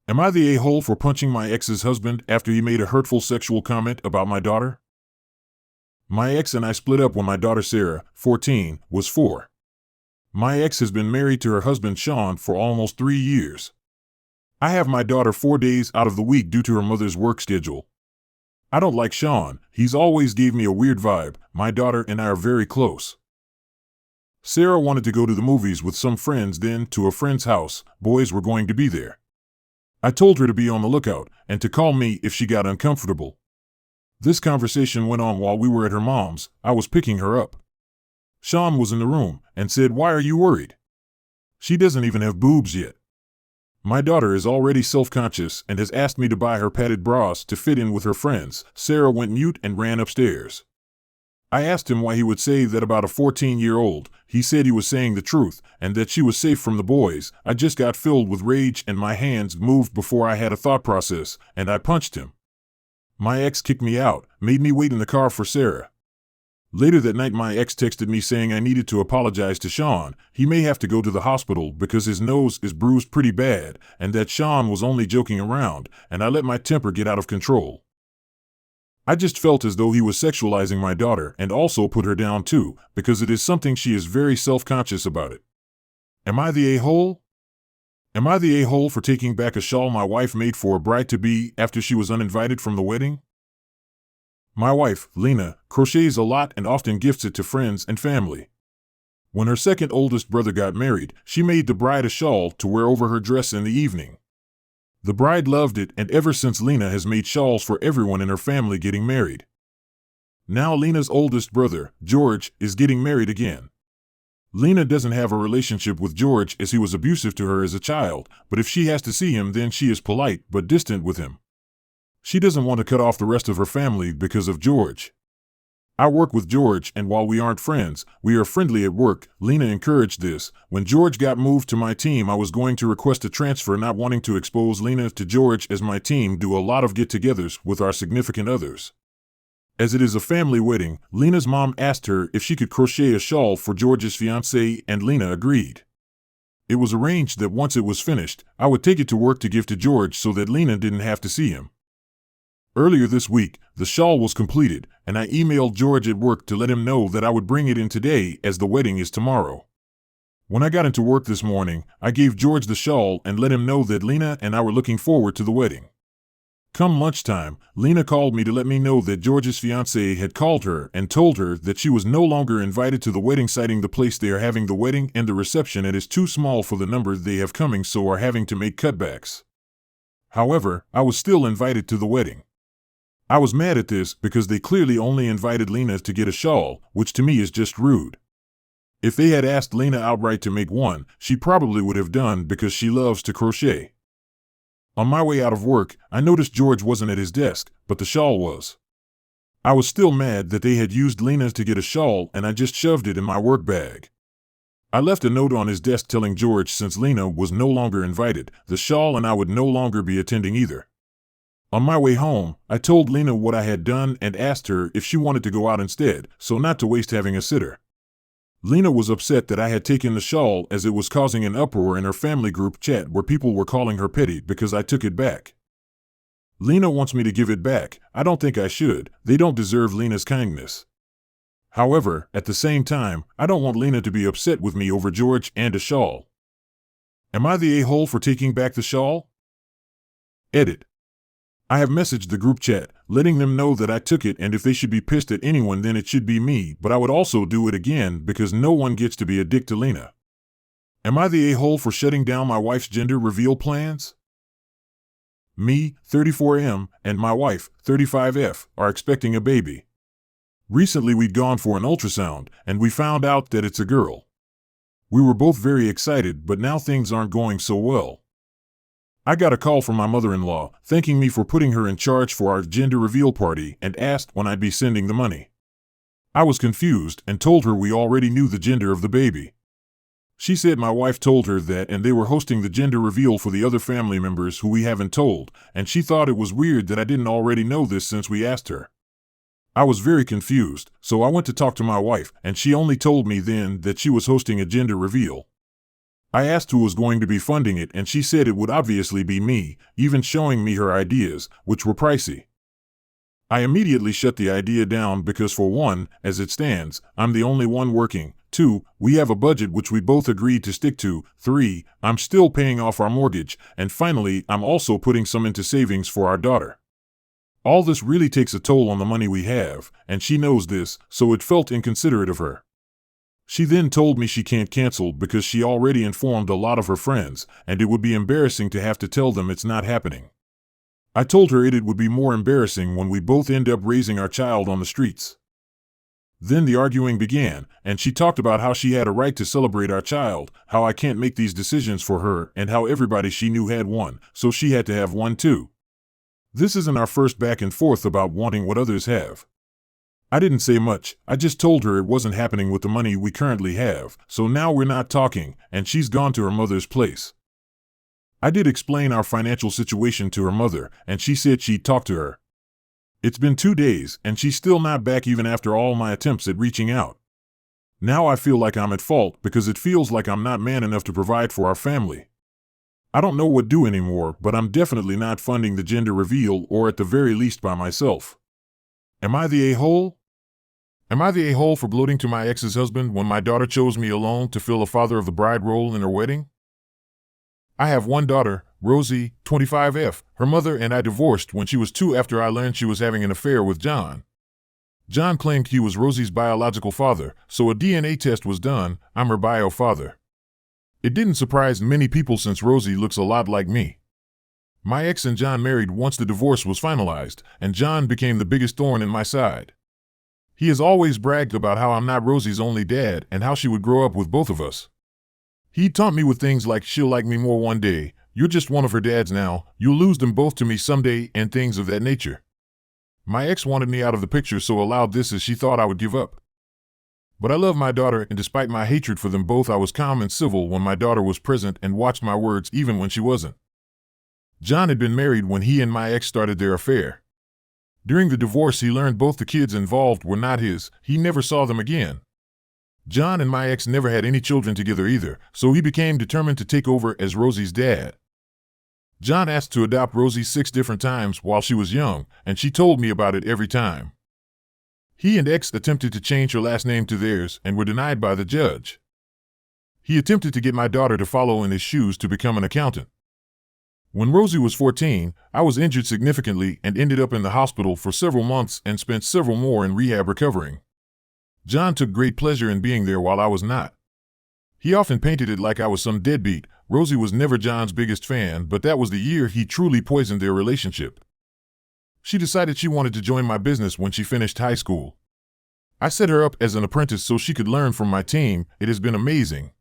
Am I the a-hole for punching my ex's husband after he made a hurtful sexual comment about my daughter? My ex and I split up when my daughter Sarah, 14, was 4. My ex has been married to her husband Sean for almost 3 years. I have my daughter 4 days out of the week due to her mother's work schedule. I don't like Sean, he's always gave me a weird vibe. My daughter and I are very close. Sarah wanted to go to the movies with some friends, then to a friend's house. Boys were going to be there. I told her to be on the lookout and to call me if she got uncomfortable. This conversation went on while we were at her mom's. I was picking her up. Sean was in the room and said, "Why are you worried? She doesn't even have boobs yet." My daughter is already self-conscious and has asked me to buy her padded bras to fit in with her friends. Sarah went mute and ran upstairs. I asked him why he would say that about a 14-year-old. He said he was saying the truth and that she was safe from the boys. I just got filled with rage and my hands moved before I had a thought process, and I punched him. My ex kicked me out, made me wait in the car for Sarah. Later that night my ex texted me saying I needed to apologize to Sean. He may have to go to the hospital because his nose is bruised pretty bad, and that Sean was only joking around, and I let my temper get out of control. I just felt as though he was sexualizing my daughter and also put her down too, because it is something she is very self-conscious about it. Am I the a-hole? Am I the a-hole for taking back a shawl my wife made for a bride-to-be after she was uninvited from the wedding? My wife, Lena, crochets a lot and often gifts it to friends and family. When her second oldest brother got married, she made the bride a shawl to wear over her dress in the evening. The bride loved it, and ever since Lena has made shawls for everyone in her family getting married. Now Lena's oldest brother, George, is getting married again. Lena doesn't have a relationship with George as he was abusive to her as a child, but if she has to see him then she is polite but distant with him. She doesn't want to cut off the rest of her family because of George. I work with George, and while we aren't friends, we are friendly at work. Lena encouraged this. When George got moved to my team, I was going to request a transfer, not wanting to expose Lena to George, as my team do a lot of get-togethers with our significant others. As it is a family wedding, Lena's mom asked her if she could crochet a shawl for George's fiancée, and Lena agreed. It was arranged that once it was finished, I would take it to work to give to George so that Lena didn't have to see him. Earlier this week, the shawl was completed, and I emailed George at work to let him know that I would bring it in today as the wedding is tomorrow. When I got into work this morning, I gave George the shawl and let him know that Lena and I were looking forward to the wedding. Come lunchtime, Lena called me to let me know that George's fiancée had called her and told her that she was no longer invited to the wedding, citing the place they are having the wedding and the reception is too small for the number they have coming, so are having to make cutbacks. However, I was still invited to the wedding. I was mad at this because they clearly only invited Lena to get a shawl, which to me is just rude. If they had asked Lena outright to make one, she probably would have done because she loves to crochet. On my way out of work, I noticed George wasn't at his desk, but the shawl was. I was still mad that they had used Lena to get a shawl, and I just shoved it in my work bag. I left a note on his desk telling George since Lena was no longer invited, the shawl and I would no longer be attending either. On my way home, I told Lena what I had done and asked her if she wanted to go out instead, so not to waste having a sitter. Lena was upset that I had taken the shawl as it was causing an uproar in her family group chat where people were calling her petty because I took it back. Lena wants me to give it back. I don't think I should. They don't deserve Lena's kindness. However, at the same time, I don't want Lena to be upset with me over George and a shawl. Am I the a-hole for taking back the shawl? Edit. I have messaged the group chat, letting them know that I took it, and if they should be pissed at anyone then it should be me, but I would also do it again because no one gets to be a dick to Lena. Am I the a-hole for shutting down my wife's gender reveal plans? Me, 34M, and my wife, 35F, are expecting a baby. Recently we'd gone for an ultrasound, and we found out that it's a girl. We were both very excited, but now things aren't going so well. I got a call from my mother-in-law, thanking me for putting her in charge for our gender reveal party, and asked when I'd be sending the money. I was confused and told her we already knew the gender of the baby. She said my wife told her that and they were hosting the gender reveal for the other family members who we haven't told, and she thought it was weird that I didn't already know this since we asked her. I was very confused, so I went to talk to my wife, and she only told me then that she was hosting a gender reveal. I asked who was going to be funding it, and she said it would obviously be me, even showing me her ideas, which were pricey. I immediately shut the idea down because, for one, as it stands, I'm the only one working. 2, we have a budget which we both agreed to stick to. 3, I'm still paying off our mortgage. And finally, I'm also putting some into savings for our daughter. All this really takes a toll on the money we have, and she knows this, so it felt inconsiderate of her. She then told me she can't cancel because she already informed a lot of her friends, and it would be embarrassing to have to tell them it's not happening. I told her it would be more embarrassing when we both end up raising our child on the streets. Then the arguing began, and she talked about how she had a right to celebrate our child, how I can't make these decisions for her, and how everybody she knew had one, so she had to have one too. This isn't our first back and forth about wanting what others have. I didn't say much, I just told her it wasn't happening with the money we currently have, so now we're not talking, and she's gone to her mother's place. I did explain our financial situation to her mother, and she said she'd talk to her. It's been 2 days, and she's still not back even after all my attempts at reaching out. Now I feel like I'm at fault because it feels like I'm not man enough to provide for our family. I don't know what to do anymore, but I'm definitely not funding the gender reveal, or at the very least by myself. Am I the a-hole? Am I the a-hole for gloating to my ex's husband when my daughter chose me alone to fill the father of the bride role in her wedding? I have one daughter, Rosie, 25F. Her mother and I divorced when she was 2 after I learned she was having an affair with John. John claimed he was Rosie's biological father, so a DNA test was done. I'm her bio father. It didn't surprise many people since Rosie looks a lot like me. My ex and John married once the divorce was finalized, and John became the biggest thorn in my side. He has always bragged about how I'm not Rosie's only dad and how she would grow up with both of us. He taunt me with things like she'll like me more one day, you're just one of her dads now, you'll lose them both to me someday, and things of that nature. My ex wanted me out of the picture, so allowed this as she thought I would give up. But I love my daughter, and despite my hatred for them both, I was calm and civil when my daughter was present and watched my words even when she wasn't. John had been married when he and my ex started their affair. During the divorce, he learned both the kids involved were not his. He never saw them again. John and my ex never had any children together either, so he became determined to take over as Rosie's dad. John asked to adopt Rosie 6 different times while she was young, and she told me about it every time. He and ex attempted to change her last name to theirs and were denied by the judge. He attempted to get my daughter to follow in his shoes to become an accountant. When Rosie was 14, I was injured significantly and ended up in the hospital for several months and spent several more in rehab recovering. John took great pleasure in being there while I was not. He often painted it like I was some deadbeat. Rosie was never John's biggest fan, but that was the year he truly poisoned their relationship. She decided she wanted to join my business when she finished high school. I set her up as an apprentice so she could learn from my team. It has been amazing.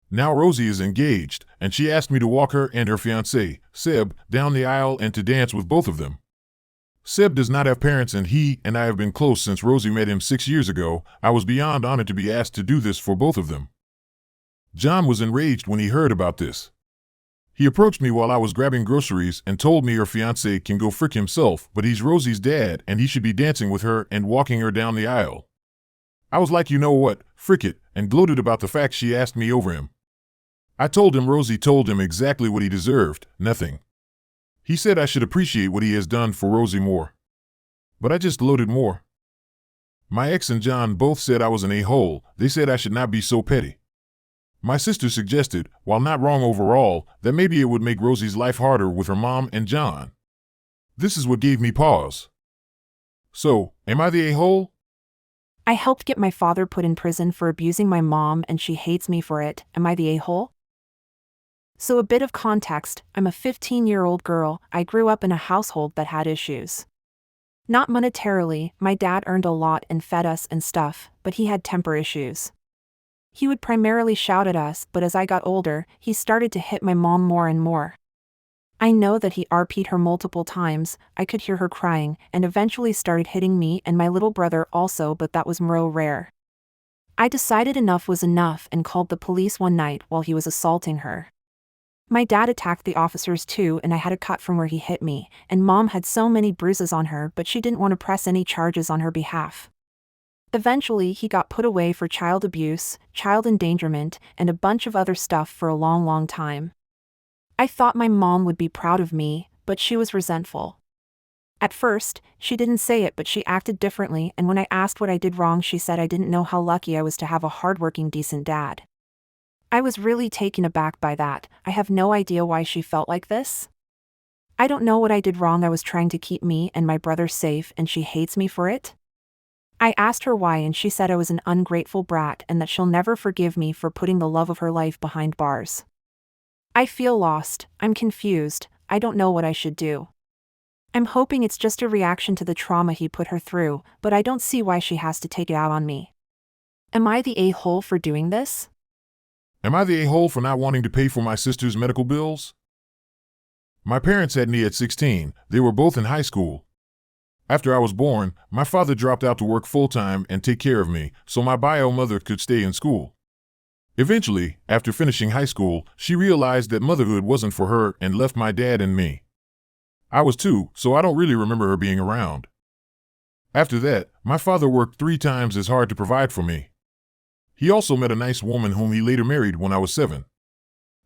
Now Rosie is engaged, and she asked me to walk her and her fiancé, Seb, down the aisle and to dance with both of them. Seb does not have parents, and he and I have been close since Rosie met him 6 years ago. I was beyond honored to be asked to do this for both of them. John was enraged when he heard about this. He approached me while I was grabbing groceries and told me her fiancé can go frick himself, but he's Rosie's dad and he should be dancing with her and walking her down the aisle. I was like, you know what, frick it, and gloated about the fact she asked me over him. I told him Rosie told him exactly what he deserved, nothing. He said I should appreciate what he has done for Rosie more. But I just gloated more. My ex and John both said I was an a-hole. They said I should not be so petty. My sister suggested, while not wrong overall, that maybe it would make Rosie's life harder with her mom and John. This is what gave me pause. So, am I the a-hole? I helped get my father put in prison for abusing my mom and she hates me for it. Am I the a-hole? So a bit of context, I'm a 15-year-old girl. I grew up in a household that had issues. Not monetarily, my dad earned a lot and fed us and stuff, but he had temper issues. He would primarily shout at us, but as I got older, he started to hit my mom more and more. I know that he RP'd her multiple times. I could hear her crying, and eventually started hitting me and my little brother also, but that was more rare. I decided enough was enough and called the police one night while he was assaulting her. My dad attacked the officers too, and I had a cut from where he hit me, and mom had so many bruises on her, but she didn't want to press any charges on her behalf. Eventually, he got put away for child abuse, child endangerment, and a bunch of other stuff for a long, long time. I thought my mom would be proud of me, but she was resentful. At first, she didn't say it, but she acted differently, and when I asked what I did wrong, she said I didn't know how lucky I was to have a hardworking, decent dad. I was really taken aback by that. I have no idea why she felt like this. I don't know what I did wrong. I was trying to keep me and my brother safe, and she hates me for it. I asked her why, and she said I was an ungrateful brat and that she'll never forgive me for putting the love of her life behind bars. I feel lost. I'm confused. I don't know what I should do. I'm hoping it's just a reaction to the trauma he put her through, but I don't see why she has to take it out on me. Am I the a-hole for doing this? Am I the a-hole for not wanting to pay for my sister's medical bills? My parents had me at 16. They were both in high school. After I was born, my father dropped out to work full-time and take care of me, so my bio mother could stay in school. Eventually, after finishing high school, she realized that motherhood wasn't for her and left my dad and me. I was 2, so I don't really remember her being around. After that, my father worked 3 times as hard to provide for me. He also met a nice woman whom he later married when I was 7.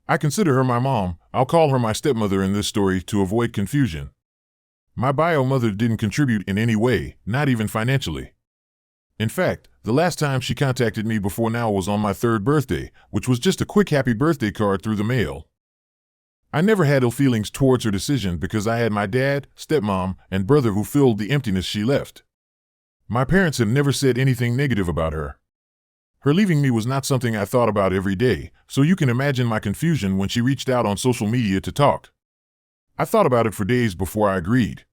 I consider her my mom. I'll call her my stepmother in this story to avoid confusion. My bio mother didn't contribute in any way, not even financially. In fact, the last time she contacted me before now was on my 3rd birthday, which was just a quick happy birthday card through the mail. I never had ill feelings towards her decision because I had my dad, stepmom, and brother who filled the emptiness she left. My parents have never said anything negative about her. Her leaving me was not something I thought about every day, so you can imagine my confusion when she reached out on social media to talk. I thought about it for days before I agreed.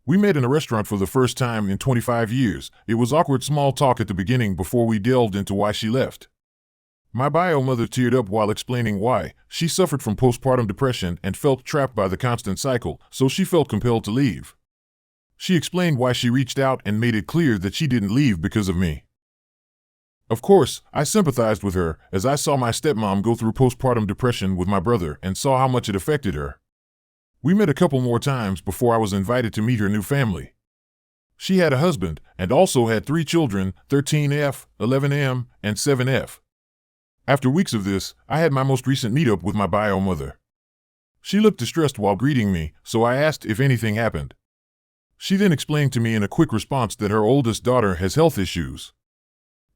We met in a restaurant for the first time in 25 years. It was awkward small talk at the beginning before we delved into why she left. My bio mother teared up while explaining why. She suffered from postpartum depression and felt trapped by the constant cycle, so she felt compelled to leave. She explained why she reached out and made it clear that she didn't leave because of me. Of course, I sympathized with her, as I saw my stepmom go through postpartum depression with my brother and saw how much it affected her. We met a couple more times before I was invited to meet her new family. She had a husband and also had 3 children, 13F, 11M, and 7F. After weeks of this, I had my most recent meetup with my bio mother. She looked distressed while greeting me, so I asked if anything happened. She then explained to me in a quick response that her oldest daughter has health issues.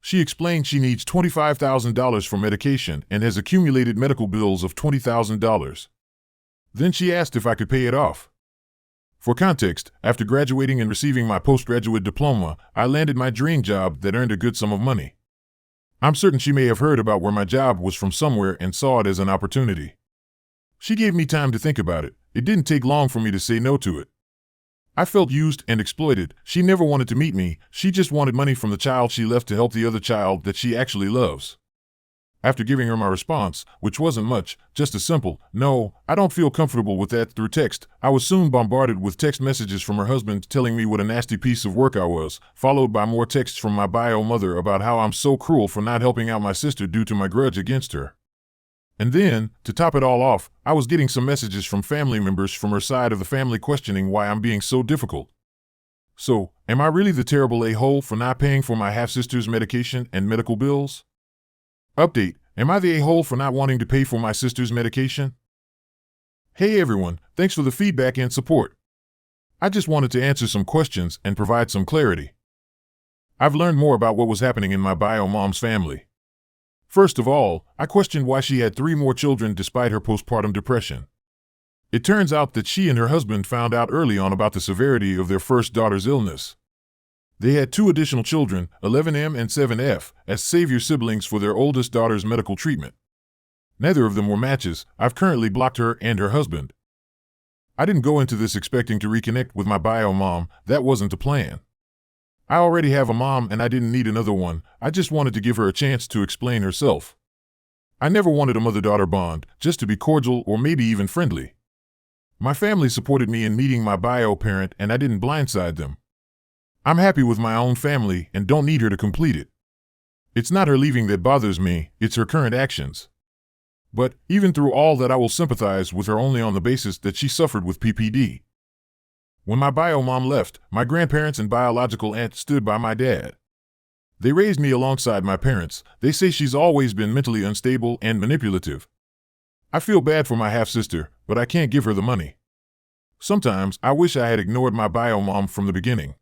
She explained she needs $25,000 for medication and has accumulated medical bills of $20,000. Then she asked if I could pay it off. For context, after graduating and receiving my postgraduate diploma, I landed my dream job that earned a good sum of money. I'm certain she may have heard about where my job was from somewhere and saw it as an opportunity. She gave me time to think about it. It didn't take long for me to say no to it. I felt used and exploited. She never wanted to meet me. She just wanted money from the child she left to help the other child that she actually loves. After giving her my response, which wasn't much, just a simple, "No, I don't feel comfortable with that," through text, I was soon bombarded with text messages from her husband telling me what a nasty piece of work I was, followed by more texts from my bio mother about how I'm so cruel for not helping out my sister due to my grudge against her. And then, to top it all off, I was getting some messages from family members from her side of the family questioning why I'm being so difficult. So, am I really the terrible a-hole for not paying for my half-sister's medication and medical bills? Update: am I the a-hole for not wanting to pay for my sister's medication? Hey everyone, thanks for the feedback and support. I just wanted to answer some questions and provide some clarity. I've learned more about what was happening in my bio mom's family. First of all, I questioned why she had 3 more children despite her postpartum depression. It turns out that she and her husband found out early on about the severity of their first daughter's illness. They had 2 additional children, 11M and 7F, as savior siblings for their oldest daughter's medical treatment. Neither of them were matches. I've currently blocked her and her husband. I didn't go into this expecting to reconnect with my bio mom. That wasn't the plan. I already have a mom and I didn't need another one. I just wanted to give her a chance to explain herself. I never wanted a mother-daughter bond, just to be cordial or maybe even friendly. My family supported me in meeting my bio parent and I didn't blindside them. I'm happy with my own family and don't need her to complete it. It's not her leaving that bothers me, it's her current actions. But, even through all that, I will sympathize with her only on the basis that she suffered with PPD. When my bio mom left, my grandparents and biological aunt stood by my dad. They raised me alongside my parents. They say she's always been mentally unstable and manipulative. I feel bad for my half-sister, but I can't give her the money. Sometimes I wish I had ignored my bio mom from the beginning.